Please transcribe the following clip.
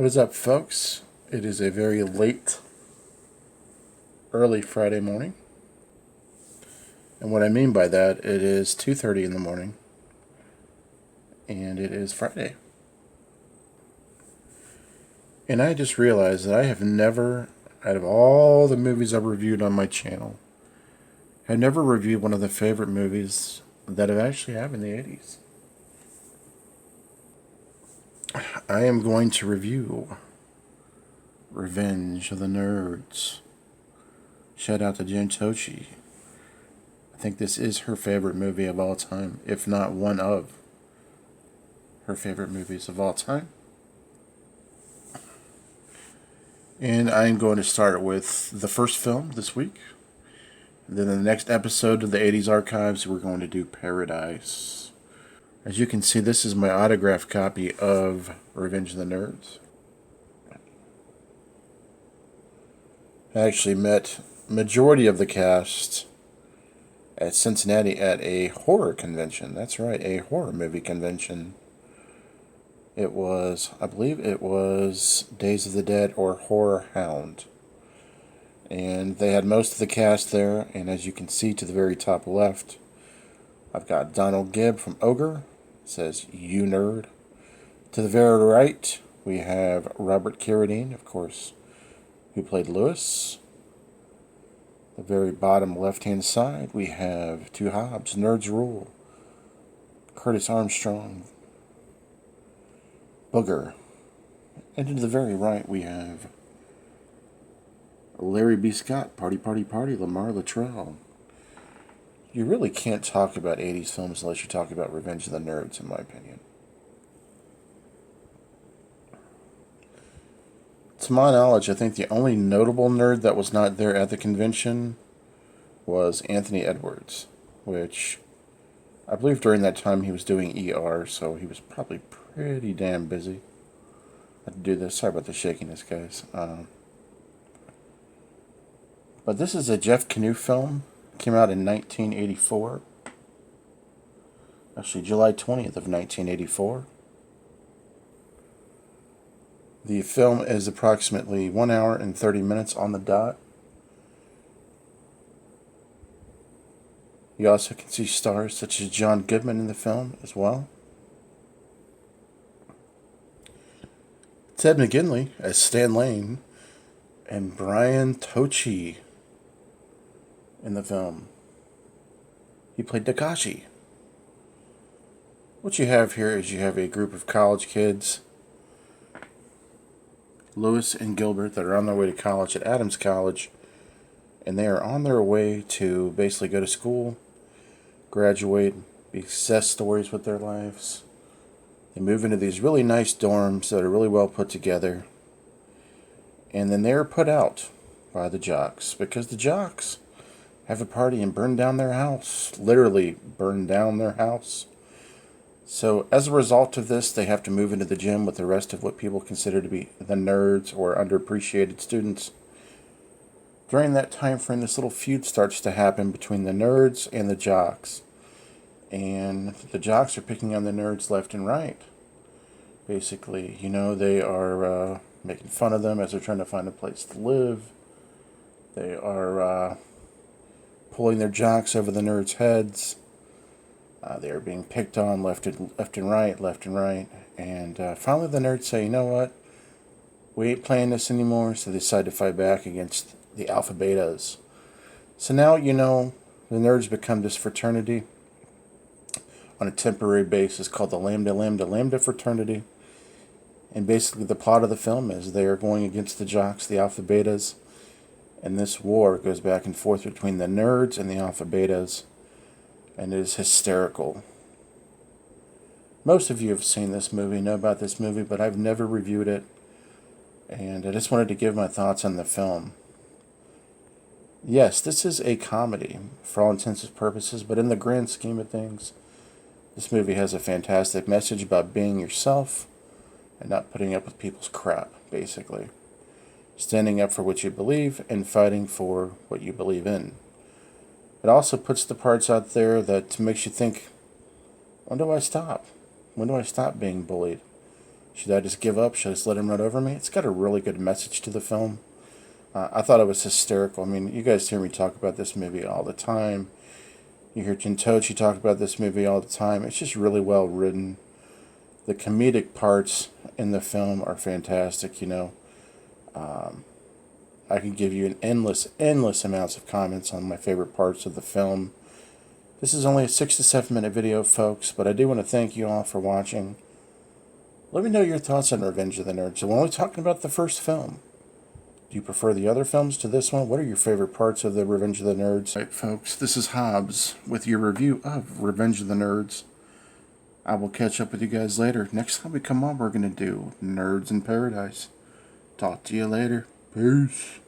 What is up, folks? It is a very late, early Friday morning. And what I mean by that, it is 2:30 in the morning, and it is Friday. And I just realized that I have never, out of all the movies I've reviewed on my channel, I've never reviewed one of the favorite movies that I've actually had in the 80s. I am going to review Revenge of the Nerds. Shout out to Jen Tochi. I think this is her favorite movie of all time, if not one of her favorite movies of all time. And I'm going to start with the first film this week. And then in the next episode of the 80s Archives, we're going to do Paradise. As you can see, this is my autographed copy of Revenge of the Nerds. I actually met majority of the cast at Cincinnati at a horror convention. That's right, a horror movie convention. I believe it was Days of the Dead or Horror Hound. And they had most of the cast there, and as you can see to the very top left, I've got Donald Gibb from Ogre. It says, "You nerd." To the very right, we have Robert Carradine, of course, who played Lewis. The very bottom left-hand side, we have two Hobbs, Nerds Rule, Curtis Armstrong, Booger. And to the very right, we have Larry B. Scott, Party, Party, Party, Lamar Latrell. You really can't talk about 80s films unless you talk about Revenge of the Nerds, in my opinion. To my knowledge, I think the only notable nerd that was not there at the convention was Anthony Edwards, which I believe during that time he was doing ER, so he was probably pretty damn busy. I had to do this. Sorry about the shakiness, guys. But this is a Jeff Canoe film. It came out in 1984. Actually, July 20th of 1984. The film is approximately 1 hour and 30 minutes on the dot. You also can see stars such as John Goodman in the film as well. Ted McGinley as Stan Lane and Brian Tochi in the film. He played Takashi. What you have here is you have a group of college kids, Lewis and Gilbert, that are on their way to college at Adams College, and they are on their way to basically go to school, graduate, be success stories with their lives. They move into these really nice dorms that are really well put together, and then they are put out by the jocks because the jocks have a party and burn down their house. Literally burn down their house. So as a result of this, they have to move into the gym with the rest of what people consider to be the nerds or underappreciated students. During that time frame, this little feud starts to happen between the nerds and the jocks. And the jocks are picking on the nerds left and right. Basically, they are making fun of them as they're trying to find a place to live. They are pulling their jocks over the nerds' heads. They are being picked on left and right. And finally the nerds say, "You know what? We ain't playing this anymore." So they decide to fight back against the Alpha Betas. So now, the nerds become this fraternity on a temporary basis called the Lambda Lambda Lambda Fraternity. And basically the plot of the film is they are going against the jocks, the Alpha Betas. And this war goes back and forth between the nerds and the Alpha Betas. And it is hysterical. Most of you have seen this movie, know about this movie, but I've never reviewed it. And I just wanted to give my thoughts on the film. Yes, this is a comedy for all intents and purposes, but in the grand scheme of things, this movie has a fantastic message about being yourself and not putting up with people's crap, basically. Standing up for what you believe and fighting for what you believe in. It also puts the parts out there that makes you think, when do I stop? When do I stop being bullied? Should I just give up? Should I just let him run over me? It's got a really good message to the film. I thought it was hysterical. I mean, you guys hear me talk about this movie all the time. You hear Jintochi talk about this movie all the time. It's just really well written. The comedic parts in the film are fantastic, you know. I can give you an endless amounts of comments on my favorite parts of the film. This is only a 6 to 7 minute video, folks, but I do want to thank you all for watching. Let me know your thoughts on Revenge of the Nerds. So we're only talking about the first film. Do you prefer the other films to this one? What are your favorite parts of the Revenge of the Nerds? Alright, folks, this is Hobbs with your review of Revenge of the Nerds. I will catch up with you guys later. Next time we come on, we're going to do Nerds in Paradise. Talk to you later. Peace.